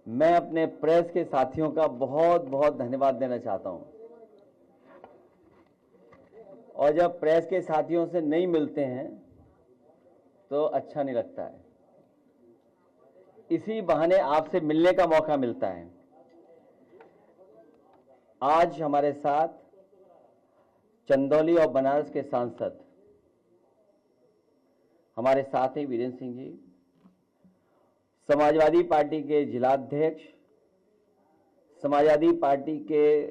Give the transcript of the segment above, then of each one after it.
मैं अपने प्रेस के साथियों का बहुत बहुत धन्यवाद देना चाहता हूं। और जब प्रेस के साथियों से नहीं मिलते हैं तो अच्छा नहीं लगता है। इसी बहाने आपसे मिलने का मौका मिलता है। आज हमारे साथ चंदौली और बनारस के सांसद हमारे साथ हैं वीरेंद्र सिंह जी, समाजवादी पार्टी के जिलाध्यक्ष, समाजवादी पार्टी के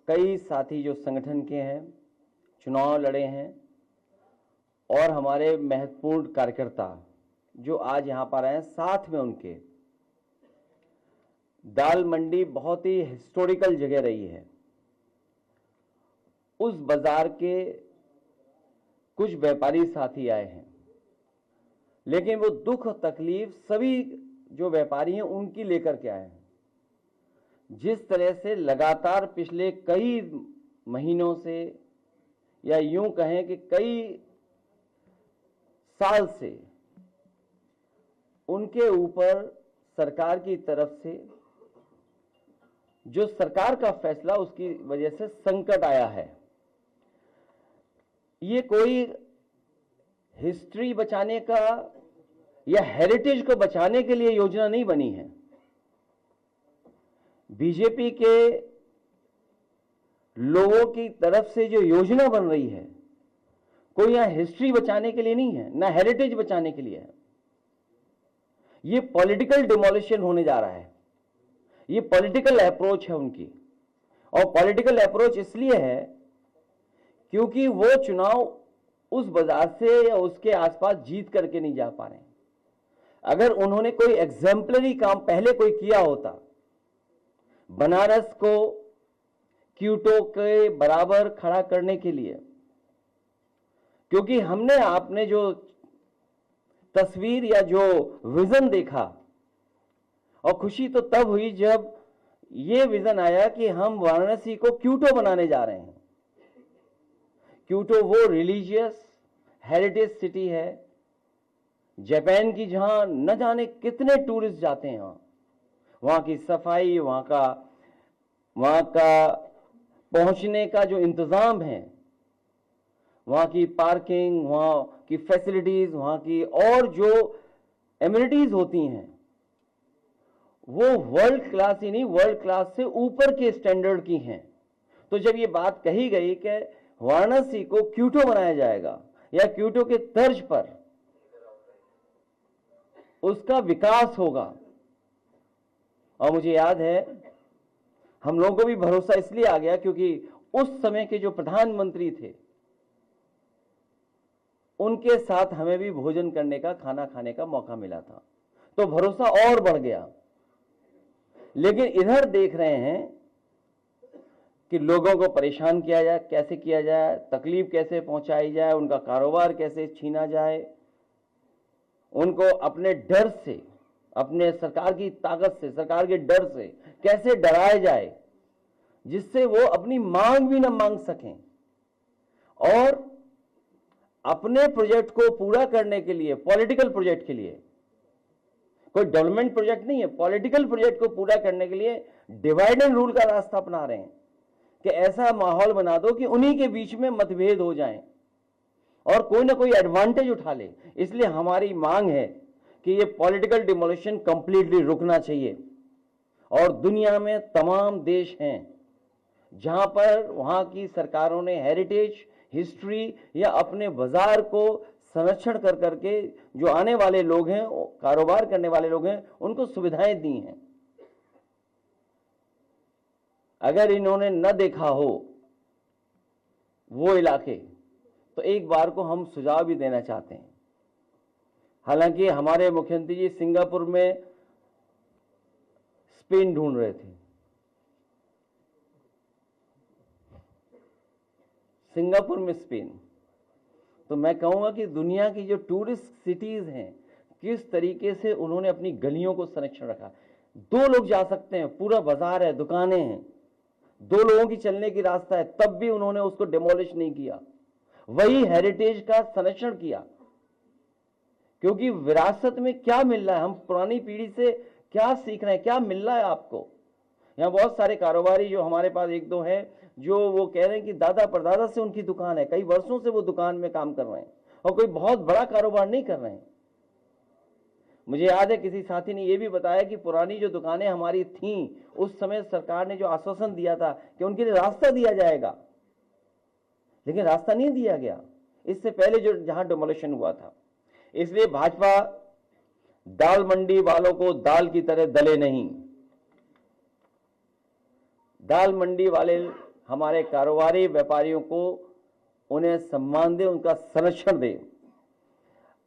कई साथी जो संगठन के हैं, चुनाव लड़े हैं, और हमारे महत्वपूर्ण कार्यकर्ता जो आज यहां पर आए हैं। साथ में उनके दाल मंडी बहुत ही हिस्टोरिकल जगह रही है। उस बाजार के कुछ व्यापारी साथी आए हैं, लेकिन वो दुख तकलीफ सभी जो व्यापारी हैं उनकी लेकर के आए हैं। जिस तरह से लगातार पिछले कई महीनों से, या यूं कहें कि कई साल से उनके ऊपर सरकार की तरफ से जो सरकार का फैसला, उसकी वजह से संकट आया है। ये कोई हिस्ट्री बचाने का या हेरिटेज को बचाने के लिए योजना नहीं बनी है। बीजेपी के लोगों की तरफ से जो योजना बन रही है, कोई यहां हिस्ट्री बचाने के लिए नहीं है, ना हेरिटेज बचाने के लिए है। ये पॉलिटिकल डिमोलिशन होने जा रहा है। ये पॉलिटिकल अप्रोच है उनकी, और पॉलिटिकल अप्रोच इसलिए है क्योंकि वो चुनाव उस बाजार से या उसके आसपास जीत करके नहीं जा पा रहे हैं। अगर उन्होंने कोई एग्जाम्पलरी काम पहले कोई किया होता, बनारस को क्योटो के बराबर खड़ा करने के लिए, क्योंकि हमने आपने जो तस्वीर या जो विजन देखा, और खुशी तो तब हुई जब ये विजन आया कि हम वाराणसी को क्योटो बनाने जा रहे हैं। क्योटो वो रिलीजियस हेरिटेज सिटी है जापान की, जहां न जाने कितने टूरिस्ट जाते हैं। वहां की सफाई, वहां का पहुंचने का जो इंतजाम है, वहां की पार्किंग, वहां की फैसिलिटीज, वहां की और जो एमिनिटीज होती हैं, वो वर्ल्ड क्लास ही नहीं, वर्ल्ड क्लास से ऊपर के स्टैंडर्ड की हैं। तो जब ये बात कही गई कि वाराणसी को क्योटो बनाया जाएगा या क्योटो के तर्ज पर उसका विकास होगा, और मुझे याद है हम लोगों को भी भरोसा इसलिए आ गया क्योंकि उस समय के जो प्रधानमंत्री थे उनके साथ हमें भी भोजन करने का, खाना खाने का मौका मिला था, तो भरोसा और बढ़ गया। लेकिन इधर देख रहे हैं कि लोगों को परेशान किया जाए, कैसे किया जाए, तकलीफ कैसे पहुंचाई जाए, उनका कारोबार कैसे छीना जाए, उनको अपने डर से, अपने सरकार की ताकत से, सरकार के डर से कैसे डराया जाए जिससे वो अपनी मांग भी न मांग सकें, और अपने प्रोजेक्ट को पूरा करने के लिए, पॉलिटिकल प्रोजेक्ट के लिए, कोई डेवलपमेंट प्रोजेक्ट नहीं है, पॉलिटिकल प्रोजेक्ट को पूरा करने के लिए डिवाइड एंड रूल का रास्ता अपना रहे हैं कि ऐसा माहौल बना दो कि उन्हीं के बीच में मतभेद हो जाएं और कोई ना कोई एडवांटेज उठा ले। इसलिए हमारी मांग है कि ये पॉलिटिकल डिमोलिशन कंप्लीटली रुकना चाहिए। और दुनिया में तमाम देश हैं जहां पर वहां की सरकारों ने हेरिटेज, हिस्ट्री या अपने बाजार को संरक्षण कर करके जो आने वाले लोग हैं, कारोबार करने वाले लोग हैं, उनको सुविधाएं दी हैं। अगर इन्होंने न देखा हो वो इलाके, तो एक बार को हम सुझाव भी देना चाहते हैं। हालांकि हमारे मुख्यमंत्री जी सिंगापुर में स्पेन ढूंढ रहे थे, सिंगापुर में स्पेन। तो मैं कहूंगा कि दुनिया की जो टूरिस्ट सिटीज हैं, किस तरीके से उन्होंने अपनी गलियों को संरक्षण रखा। 2 लोग जा सकते हैं, पूरा बाजार है, दुकानें हैं, 2 लोगों की चलने की रास्ता है, तब भी उन्होंने उसको डिमोलिश नहीं किया, वही हेरिटेज का संरक्षण किया। क्योंकि विरासत में क्या मिल रहा है, हम पुरानी पीढ़ी से क्या सीख रहे हैं, क्या मिल रहा है आपको? यहाँ बहुत सारे कारोबारी जो हमारे पास एक दो हैं, जो वो कह रहे हैं कि दादा परदादा से उनकी दुकान है, कई वर्षों से वो दुकान में काम कर रहे हैं और कोई बहुत बड़ा कारोबार नहीं कर रहे हैं। मुझे याद है किसी साथी ने यह भी बताया कि पुरानी जो दुकानें हमारी थीं, उस समय सरकार ने जो आश्वासन दिया था कि उनके लिए रास्ता दिया जाएगा, लेकिन रास्ता नहीं दिया गया इससे पहले जो जहां डिमोलिशन हुआ था। इसलिए भाजपा दाल मंडी वालों को दाल की तरह दले नहीं। दाल मंडी वाले हमारे कारोबारी व्यापारियों को उन्हें सम्मान दे, उनका संरक्षण दे।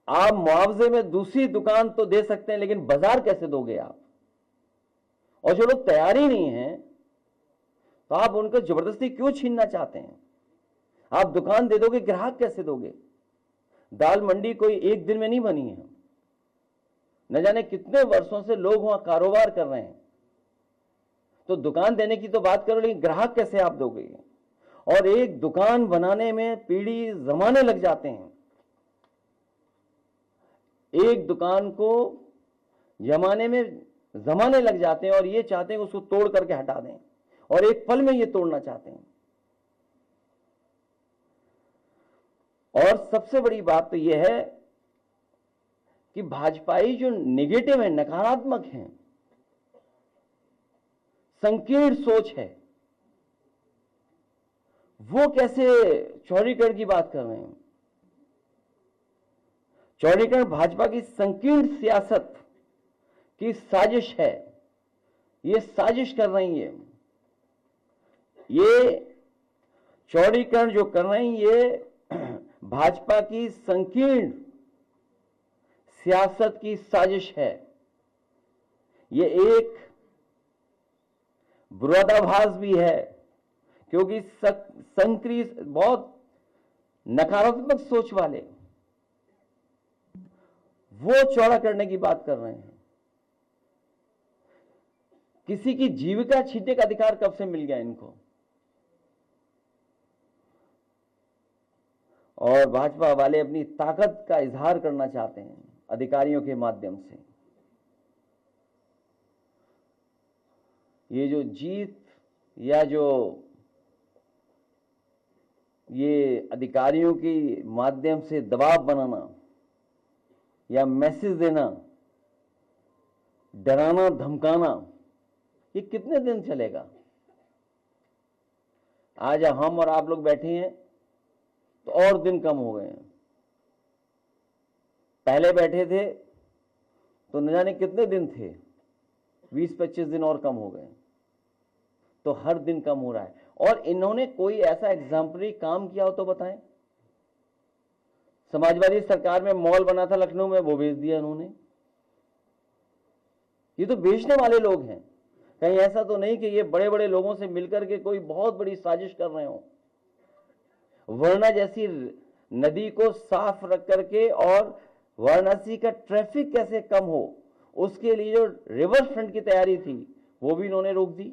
आप मुआवजे में दूसरी दुकान तो दे सकते हैं, लेकिन बाजार कैसे दोगे आप? और जो लोग तैयार ही नहीं हैं तो आप उनको जबरदस्ती क्यों छीनना चाहते हैं? आप दुकान दे दोगे, ग्राहक कैसे दोगे? दाल मंडी कोई एक दिन में नहीं बनी है, न जाने कितने वर्षों से लोग वहां कारोबार कर रहे हैं। तो दुकान देने की तो बात करो, लेकिन ग्राहक कैसे आप दोगे? और एक दुकान बनाने में पीढ़ी जमाने लग जाते हैं। एक दुकान को जमाने में जमाने लग जाते हैं और ये चाहते हैं उसको तोड़ करके हटा दें, और एक पल में ये तोड़ना चाहते हैं। और सबसे बड़ी बात तो यह है कि भाजपाई जो नेगेटिव है, नकारात्मक है, संकीर्ण सोच है, वो कैसे चौड़ीकरण की बात कर रहे हैं? चौड़ीकरण भाजपा की संकीर्ण सियासत की साजिश है। ये साजिश कर रही है। ये चौड़ीकरण जो कर रहे हैं, ये भाजपा की संकीर्ण सियासत की साजिश है। ये एक विरोधाभास भी है, क्योंकि संकीर्ण बहुत नकारात्मक सोच वाले वो चौड़ा करने की बात कर रहे हैं। किसी की जीविका छीनने का अधिकार कब से मिल गया इनको? और भाजपा वाले अपनी ताकत का इजहार करना चाहते हैं अधिकारियों के माध्यम से। ये जो जीत या जो ये अधिकारियों के माध्यम से दबाव बनाना या मैसेज देना, डराना धमकाना, ये कितने दिन चलेगा? आज हम और आप लोग बैठे हैं तो और दिन कम हो गए हैं। पहले बैठे थे तो न जाने कितने दिन थे, 20-25 दिन और कम हो गए। तो हर दिन कम हो रहा है। और इन्होंने कोई ऐसा एग्जाम्पलरी काम किया हो तो बताएं। समाजवादी सरकार में मॉल बना था लखनऊ में, वो बेच दिया इन्होंने। ये तो बेचने वाले लोग हैं। कहीं ऐसा तो नहीं कि ये बड़े बड़े लोगों से मिलकर के कोई बहुत बड़ी साजिश कर रहे हो। वारणा जैसी नदी को साफ रख करके और वाराणसी का ट्रैफिक कैसे कम हो, उसके लिए जो रिवर फ्रंट की तैयारी थी वो भी इन्होंने रोक दी।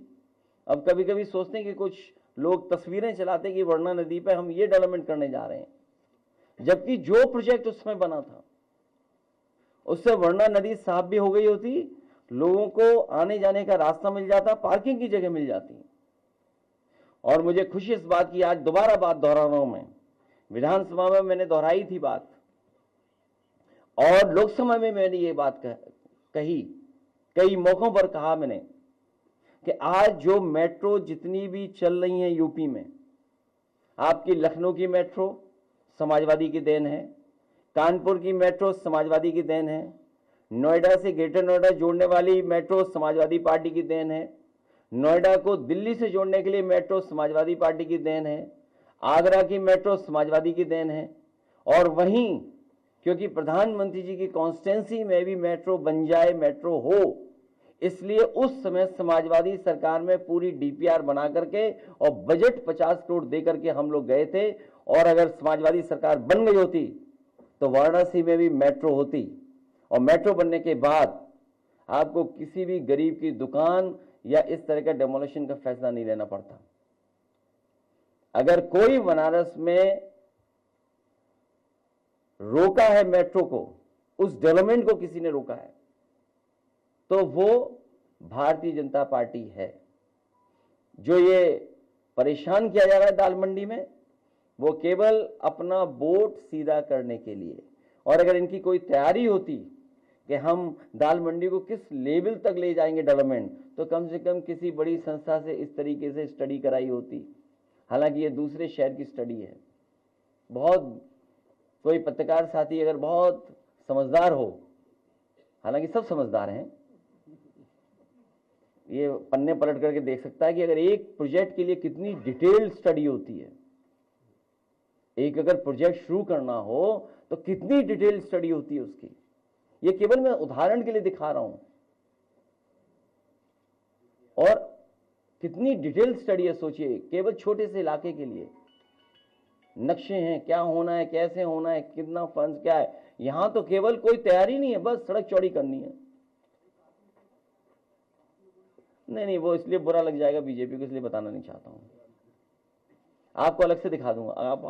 अब कभी कभी सोचते हैं कि कुछ लोग तस्वीरें चलाते हैं कि वारणा नदी पे हम ये डेवलपमेंट करने जा रहे हैं, जबकि जो प्रोजेक्ट उस समय बना था उससे वारणा नदी साफ भी हो गई होती, लोगों को आने जाने का रास्ता मिल जाता, पार्किंग की जगह मिल जाती। और मुझे खुशी इस बात की, आज दोबारा बात दोहरा रहा हूं मैं। विधानसभा में मैंने दोहराई थी बात, और लोकसभा में मैंने ये बात कही, कई मौकों पर कहा मैंने कि आज जो मेट्रो जितनी भी चल रही हैं यूपी में, आपकी लखनऊ की मेट्रो समाजवादी की देन है, कानपुर की मेट्रो समाजवादी की देन है, नोएडा से ग्रेटर नोएडा जोड़ने वाली मेट्रो समाजवादी पार्टी की देन है, नोएडा को दिल्ली से जोड़ने के लिए मेट्रो समाजवादी पार्टी की देन है, आगरा की मेट्रो समाजवादी की देन है। और वहीं क्योंकि प्रधानमंत्री जी की कॉन्स्टिट्यूंसी में भी मेट्रो बन जाए, मेट्रो हो, इसलिए उस समय समाजवादी सरकार में पूरी डीपीआर बना करके और बजट 50 करोड़ दे करके हम लोग गए थे। और अगर समाजवादी सरकार बन गई होती तो वाराणसी में भी मेट्रो होती, और मेट्रो बनने के बाद आपको किसी भी गरीब की दुकान या इस तरह का डेमोलिशन का फैसला नहीं लेना पड़ता। अगर कोई बनारस में रोका है मेट्रो को, उस डेवलपमेंट को किसी ने रोका है, तो तो वो भारतीय जनता पार्टी है। जो ये परेशान किया जा रहा है दाल मंडी में, वो केवल अपना वोट सीधा करने के लिए। और अगर इनकी कोई तैयारी होती कि हम दाल मंडी को किस लेवल तक ले जाएंगे डेवलपमेंट, तो कम से कम किसी बड़ी संस्था से इस तरीके से स्टडी कराई होती। हालांकि ये दूसरे शहर की स्टडी है। बहुत कोई पत्रकार साथी अगर बहुत समझदार हो, हालांकि सब समझदार हैं, ये पन्ने पलट करके देख सकता है कि अगर एक प्रोजेक्ट के लिए कितनी डिटेल्ड स्टडी होती है। एक अगर प्रोजेक्ट शुरू करना हो तो कितनी डिटेल्ड स्टडी होती है उसकी। ये केवल मैं उदाहरण के लिए दिखा रहा हूं। और कितनी डिटेल्ड स्टडी है, सोचिए, केवल छोटे से इलाके के लिए। नक्शे हैं, क्या होना है, कैसे होना है, कितना फंड्स क्या है। यहां तो केवल कोई तैयारी नहीं है, बस सड़क चौड़ी करनी है। नहीं, वो इसलिए बुरा लग जाएगा बीजेपी को, इसलिए बताना नहीं चाहता हूं। आपको अलग से दिखा दूंगा। आप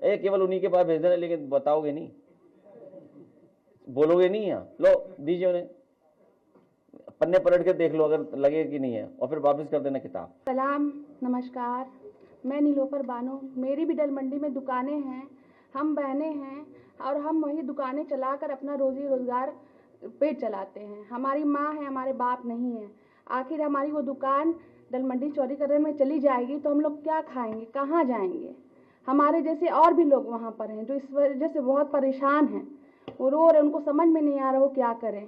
केवल उन्हीं के पास भेज देना, लेकिन बताओगे नहीं, बोलोगे नहीं। यहाँ लो, दीजिए उन्हें, पन्ने पलट के देख लो अगर लगे कि नहीं है, और फिर वापस कर देना किताब। सलाम, नमस्कार। मैं नीलोफर बानो। मेरी भी डल मंडी में दुकानें हैं, हम बहनें हैं, और हम वही दुकानें चलाकर अपना रोजी रोजगार पेट चलाते हैं। हमारी माँ है, हमारे बाप नहीं है। आखिर हमारी वो दुकान डल मंडी चौड़ीकरण में चली जाएगी तो हम लोग क्या खाएंगे, कहाँ जाएंगे। हमारे जैसे और भी लोग वहाँ पर हैं जो इस वजह से बहुत परेशान हैं। वो रो रहे, उनको समझ में नहीं आ रहा वो क्या करें।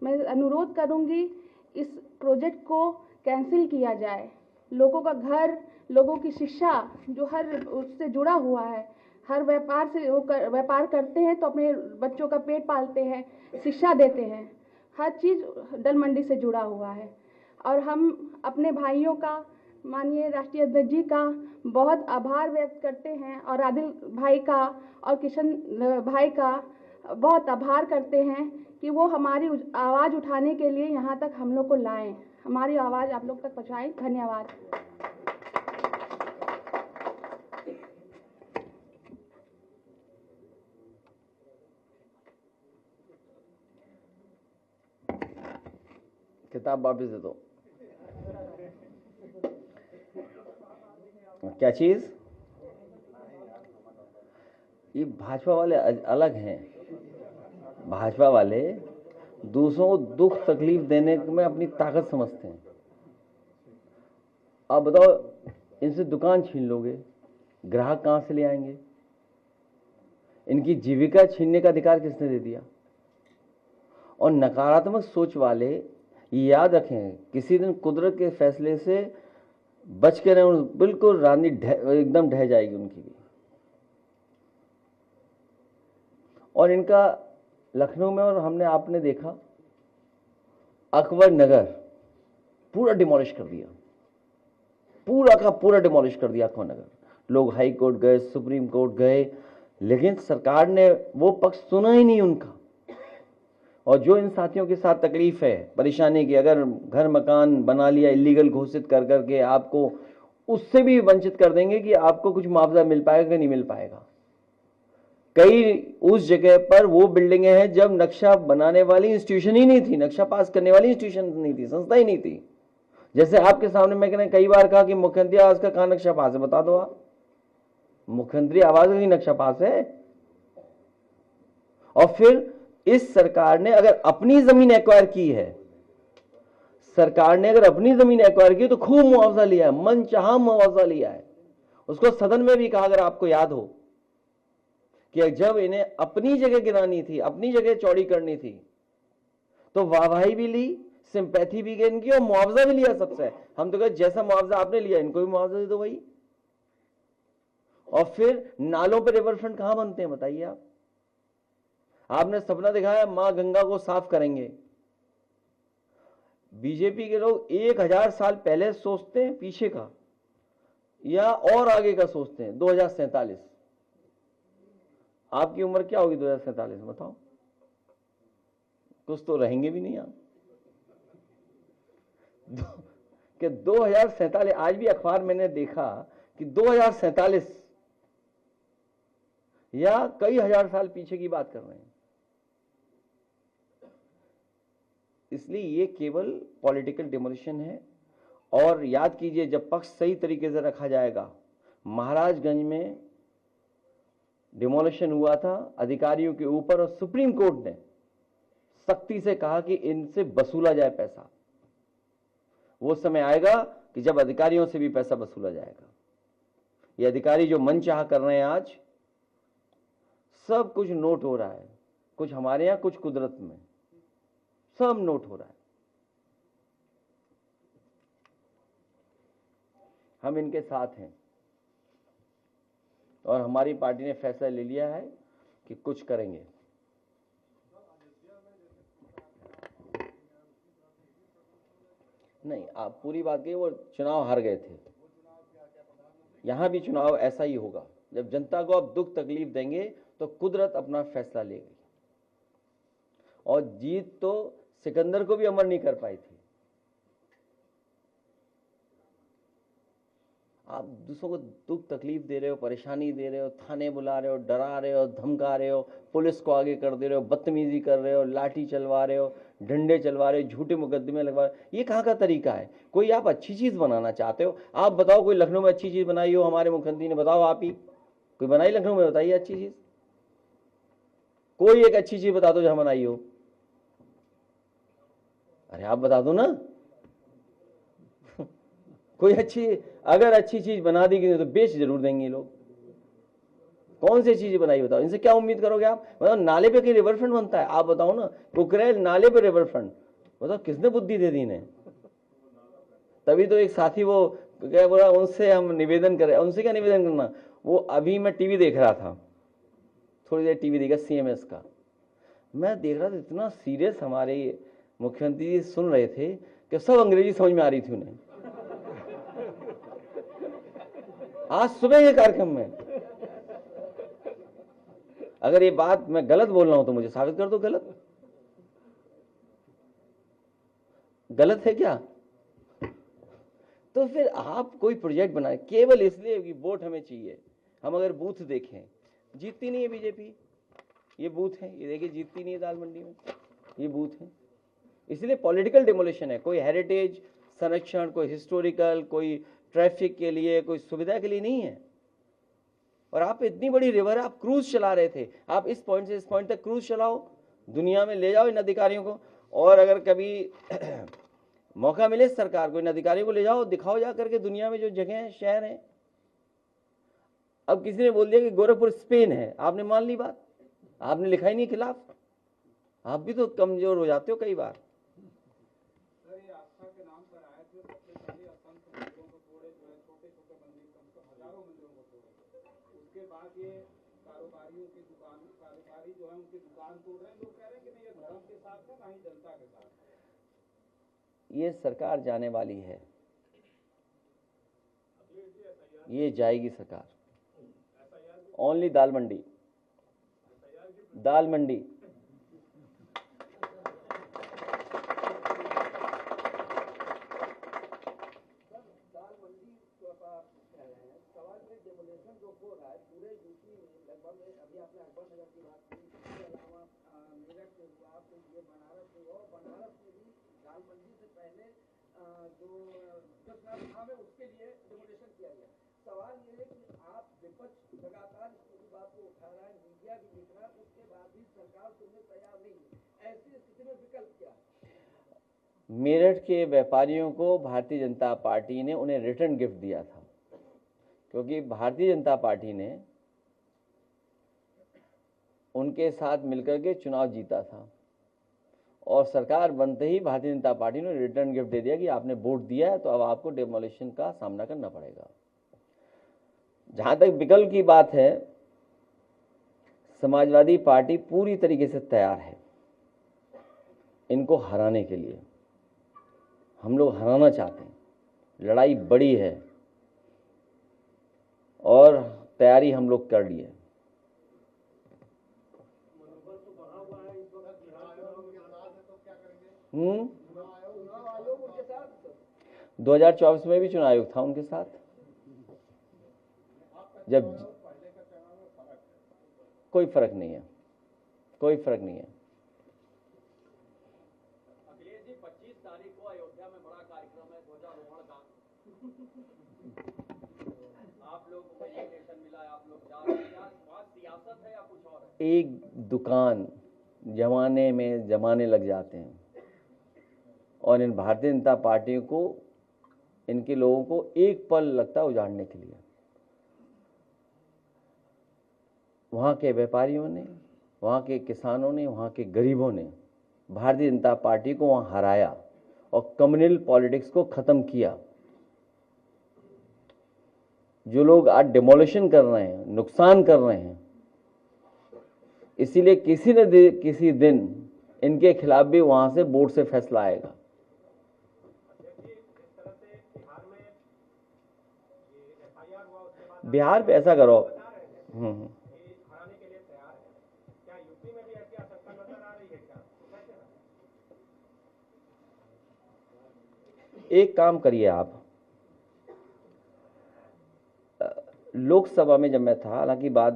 मैं अनुरोध करूँगी इस प्रोजेक्ट को कैंसिल किया जाए। लोगों का घर, लोगों की शिक्षा जो हर उससे जुड़ा हुआ है, हर व्यापार से वो व्यापार करते हैं तो अपने बच्चों का पेट पालते हैं, शिक्षा देते हैं, हर चीज़ डल मंडी से जुड़ा हुआ है। और हम अपने भाइयों का, माननीय राष्ट्रीय अध्यक्ष जी का बहुत आभार व्यक्त करते हैं, और आदिल भाई का और किशन भाई का बहुत आभार करते हैं कि वो हमारी आवाज़ उठाने के लिए यहाँ तक हम लोग को लाएं, हमारी आवाज़ आप लोग तक पहुँचाएं। धन्यवाद। किताब वापस दे दो। क्या चीज? ये भाजपा वाले अलग हैं। भाजपा वाले दूसरों को दुख तकलीफ देने में अपनी ताकत समझते हैं। अब बताओ, इनसे दुकान छीन लोगे, ग्राहक कहां से ले आएंगे? इनकी जीविका छीनने का अधिकार किसने दे दिया? और नकारात्मक सोच वाले याद रखें, किसी दिन कुदरत के फैसले से बच के रहे, बिल्कुल राजनीति एकदम ढह जाएगी उनकी भी। और इनका लखनऊ में, और हमने आपने देखा, अकबर नगर पूरा डिमोलिश कर दिया, पूरा का पूरा डिमोलिश कर दिया अकबर नगर। लोग हाई कोर्ट गए, सुप्रीम कोर्ट गए, लेकिन सरकार ने वो पक्ष सुना ही नहीं उनका। और जो इन साथियों के साथ तकलीफ है, परेशानी की, अगर घर मकान बना लिया इलीगल घोषित कर करके, आपको उससे भी वंचित कर देंगे कि आपको कुछ मुआवजा मिल पाएगा कि नहीं मिल पाएगा। कई उस जगह पर वो बिल्डिंगें हैं जब नक्शा बनाने वाली इंस्टीट्यूशन ही नहीं थी, नक्शा पास करने वाली इंस्टीट्यूशन नहीं थी, संस्था ही नहीं थी। जैसे आपके सामने मैंने कई बार कहा कि मुख्यमंत्री आवास का कहां नक्शा पास है, बता दो आप। मुख्यमंत्री आवास का ही नक्शा पास है। और फिर इस सरकार ने अगर अपनी जमीन एक्वायर की है, सरकार ने अगर अपनी जमीन एक्वायर की तो खूब मुआवजा लिया है, मनचाहा मुआवजा लिया है। उसको सदन में भी कहा, अगर आपको याद हो, कि जब इन्हें अपनी जगह गिरानी थी, अपनी जगह चौड़ी करनी थी, तो वाहवाही भी ली, सिंपैथी भी गेन की, और मुआवजा भी लिया सबसे। हम तो कहते जैसा मुआवजा आपने लिया इनको भी मुआवजा दे दो भाई। और फिर नालों पे रिवर फ्रंट कहां बनते हैं बताइए आप? आपने सपना दिखाया मां गंगा को साफ करेंगे। बीजेपी के लोग 1000 साल पहले सोचते हैं पीछे का, या और आगे का सोचते हैं। 2047, आपकी उम्र क्या होगी 2047 में बताओ? कुछ तो रहेंगे भी नहीं आप कि 2047। आज भी अखबार मैंने देखा कि 2047 या कई हजार साल पीछे की बात कर रहे हैं। इसलिए ये केवल पॉलिटिकल डिमोलिशन है। और याद कीजिए, जब पक्ष सही तरीके से रखा जाएगा, महाराजगंज में डिमोलिशन हुआ था अधिकारियों के ऊपर और सुप्रीम कोर्ट ने सख्ती से कहा कि इनसे वसूला जाए पैसा। वो समय आएगा कि जब अधिकारियों से भी पैसा वसूला जाएगा। ये अधिकारी जो मनचाह कर रहे हैं आज, सब कुछ नोट हो रहा है, कुछ हमारे यहां कुछ कुदरत में, सब नोट हो रहा है। हम इनके साथ हैं और हमारी पार्टी ने फैसला ले लिया है कि कुछ करेंगे। नहीं, आप पूरी बात कहिए, वो चुनाव हार गए थे। यहां भी चुनाव ऐसा ही होगा। जब जनता को आप दुख तकलीफ देंगे तो कुदरत अपना फैसला लेगी। और जीत तो सिकंदर को भी अमर नहीं कर पाई थी। आप दूसरों को दुख तकलीफ दे रहे हो, परेशानी दे रहे हो, थाने बुला रहे हो, डरा रहे हो, धमका रहे हो, पुलिस को आगे कर दे रहे हो, बदतमीजी कर रहे हो, लाठी चलवा रहे हो, डंडे चलवा रहे हो, झूठे मुकदमे लगवा रहे हो। ये कहाँ का तरीका है? कोई आप अच्छी चीज बनाना चाहते हो, आप बताओ कोई लखनऊ में अच्छी चीज बनाई हो हमारे मुख्यमंत्री ने? बताओ आप ही कोई बनाई लखनऊ में, बताइए अच्छी चीज। कोई एक अच्छी चीज बता दो जहां बनाई हो। अरे आप बता दो ना कोई अच्छी, अगर अच्छी चीज बना दी गई तो बेच जरूर देंगे लोग। कौन सी चीज बनाई बताओ, इनसे क्या उम्मीद करोगे आप? बताओ, नाले पे कहीं रिवर फ्रंट बनता है? आप बताओ ना, कुकरेल नाले पे रिवर फ्रंट, बताओ किसने बुद्धि दे दी इन्हें? तभी तो एक साथी वो क्या बोला, उनसे हम निवेदन करें। उनसे क्या निवेदन करना? वो अभी मैं टीवी देख रहा था, थोड़ी देर टीवी देखा CMS का, मैं देख रहा था इतना सीरियस हमारे मुख्यमंत्री जी सुन रहे थे कि सब अंग्रेजी समझ में आ रही थी उन्हें। आज सुबह के कार्यक्रम में, अगर ये बात मैं गलत बोल रहा हूं तो मुझे साबित कर दो गलत। गलत है क्या? तो फिर आप कोई प्रोजेक्ट बनाए केवल इसलिए कि वोट हमें चाहिए। हम अगर बूथ देखें, जीतती नहीं है बीजेपी। ये बूथ है, ये देखिए, जीतती नहीं है दाल मंडी में, ये बूथ है। इसलिए पॉलिटिकल डिमोलिशन है, कोई हेरिटेज संरक्षण, कोई हिस्टोरिकल, कोई ट्रैफिक के लिए, कोई सुविधा के लिए नहीं है। और आप इतनी बड़ी रिवर है, आप क्रूज चला रहे थे, आप इस पॉइंट से इस पॉइंट तक क्रूज चलाओ, दुनिया में ले जाओ इन अधिकारियों को। और अगर कभी मौका मिले सरकार को, इन अधिकारियों को ले जाओ, दिखाओ जा करके दुनिया में जो जगह है, शहर है। अब किसी ने बोल दिया कि गोरखपुर स्पेन है, आपने मान ली बात, आपने लिखा ही नहीं खिलाफ। आप भी तो कमजोर हो जाते हो कई बार। ये सरकार जाने वाली है, ये जाएगी सरकार। ओनली दाल मंडी, दाल मंडी। सवाल ये है कि आप विपक्ष लगातार इस बात को उठा रहा है, मीडिया भी लिख रहा है, उसके बाद भी सरकार सुनने तैयार नहीं है। ऐसी स्थिति में विकल्प क्या? मेरठ के व्यापारियों को भारतीय जनता पार्टी ने उन्हें रिटर्न गिफ्ट दिया था, क्योंकि भारतीय जनता पार्टी ने उनके साथ मिलकर के चुनाव जीता था। और सरकार बनते ही भारतीय जनता पार्टी ने रिटर्न गिफ्ट दे दिया कि आपने वोट दिया है तो अब आपको डिमोलिशन का सामना करना पड़ेगा। जहां तक विकल्प की बात है, समाजवादी पार्टी पूरी तरीके से तैयार है इनको हराने के लिए। हम लोग हराना चाहते हैं, लड़ाई बड़ी है और तैयारी हम लोग कर ली है। हम्म, 2024 में भी चुनाव आयोग था उनके साथ। जब कोई फर्क नहीं है, कोई फर्क नहीं है। अखिलेश जी, आप लोगों को इलेक्शन मिला है, आप लोग जा रहे हैं, क्या बात सियासत है या कुछ और है? एक दुकान जमाने में जमाने लग जाते हैं और इन भारतीय जनता पार्टी को, इनके लोगों को एक पल लगता है उजाड़ने के लिए। वहाँ के व्यापारियों ने, वहाँ के किसानों ने, वहाँ के गरीबों ने भारतीय जनता पार्टी को वहाँ हराया और कम्युनल पॉलिटिक्स को खत्म किया। जो लोग आज डिमोलिशन कर रहे हैं, नुकसान कर रहे हैं, इसीलिए किसी दिन इनके खिलाफ भी वहां से बोर्ड से फैसला आएगा। बिहार पे ऐसा करो, एक काम करिए आप, लोकसभा में जब मैं था, हालांकि बात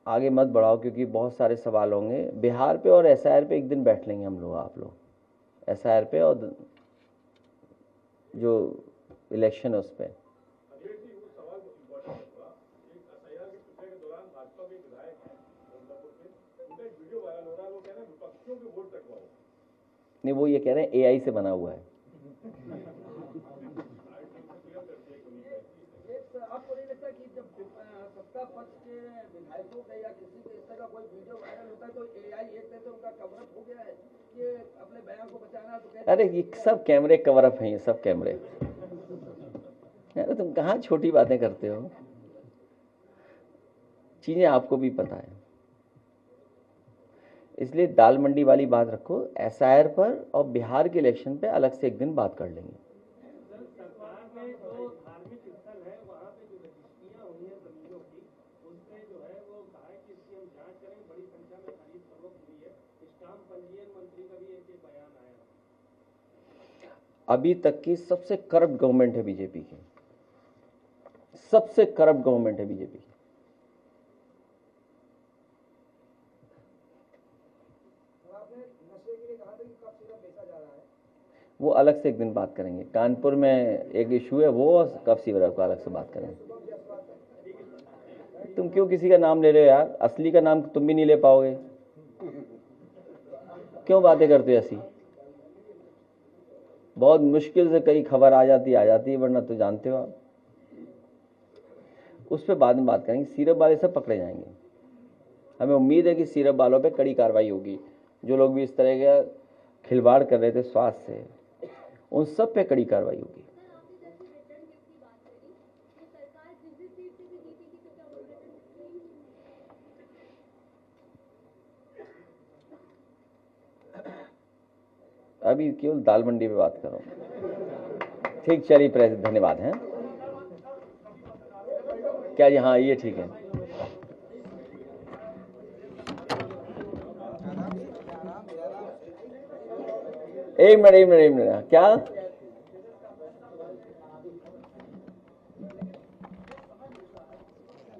आगे मत बढ़ाओ क्योंकि बहुत सारे सवाल होंगे, बिहार पे और एसआईआर पे एक दिन बैठ लेंगे हम लोग, आप लोग एसआईआर पे और जो इलेक्शन है उस पर। नहीं, वो ये कह रहे हैं एआई से बना हुआ है। आपको नहीं लगता कि जब सत्ता पक्ष के विधायकों का या किसी के इस तरह का कोई वीडियो वायरल होता है तो एआई एक तरह से उनका कवरअप हो गया है कि अपने बयान को बचाना? तो कहते अरे ये सब कैमरे कवरअप हैं, ये सब कैमरे। अरे तुम कहाँ छोटी बातें करते हो, चीजें आपको भी पता है। इसलिए दाल मंडी वाली बात रखो, एसआईआर पर और बिहार के इलेक्शन पे अलग से एक दिन बात कर लेंगे। सरकार ने जो धार्मिक स्थल है वहाँ पे जो रजिस्ट्रियाँ हुई हैं जमीनों की, उस पे जो है वो कहा है कि इसकी हम जांच करेंगे, बड़ी संख्या में खरीद फरोख्त हुई है। स्टाम्प पंजीयन मंत्री का भी एक बयान आया। अभी तक की सबसे करप्ट गवर्नमेंट है बीजेपी की, सबसे करप्ट गवर्नमेंट है बीजेपी की। आपने नशे के लिए कहा था कि कब सिरप बेचा जा रहा है, वो अलग से एक दिन बात करेंगे। कानपुर में एक इशू है, वो और कफ सिरप को अलग से बात करेंगे। तुम क्यों किसी का नाम ले रहे हो यार? असली का नाम तुम भी नहीं ले पाओगे, क्यों बातें करते हो ऐसी? बहुत मुश्किल से कई खबर आ जाती है, वरना तो जानते हो आप। उस पर बाद में बात करेंगे। सिरप वाले सब पकड़े जाएंगे। हमें उम्मीद है कि सिरप वालों पे कड़ी कार्रवाई होगी। जो लोग भी इस तरह का खिलवाड़ कर रहे थे स्वास्थ्य से, उन सब पे कड़ी कार्रवाई होगी। अभी केवल दाल मंडी पे बात करो। ठीक, चलिए प्रेस, धन्यवाद हैं। क्या जी? हाँ, ये ठीक है। एक मिनट, क्या?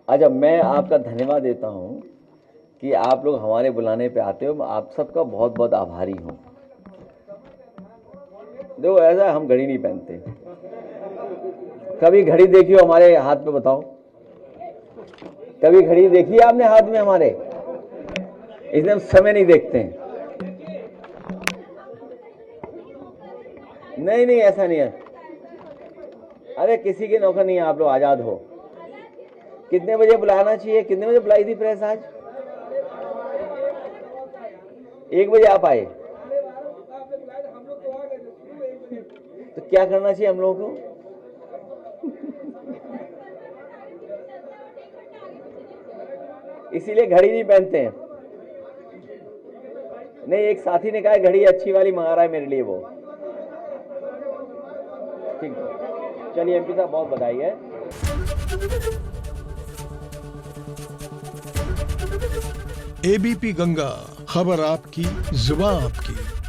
अच्छा, मैं आपका धन्यवाद देता हूं कि आप लोग हमारे बुलाने पे आते हो। आप सबका बहुत बहुत आभारी हूं। देखो, ऐसा हम घड़ी नहीं पहनते। कभी घड़ी देखी हो हमारे हाथ पे? बताओ, कभी घड़ी देखी है आपने हाथ में हमारे? इसलिए हम समय नहीं देखते हैं। नहीं, ऐसा नहीं है। अरे किसी के नौकर नहीं है, आप लोग आजाद हो। कितने बजे बुलाना चाहिए? कितने बजे बुलाई थी प्रेस आज? 1 बजे आप आए, तो क्या करना चाहिए हम लोगों को? इसीलिए घड़ी नहीं पहनते हैं। नहीं, एक साथी ने कहा घड़ी अच्छी वाली मंगा रहा है मेरे लिए वो। ठीक, चलिए एमपी साहब, बहुत बधाई है। एबीपी गंगा, खबर आपकी, जुबान आपकी।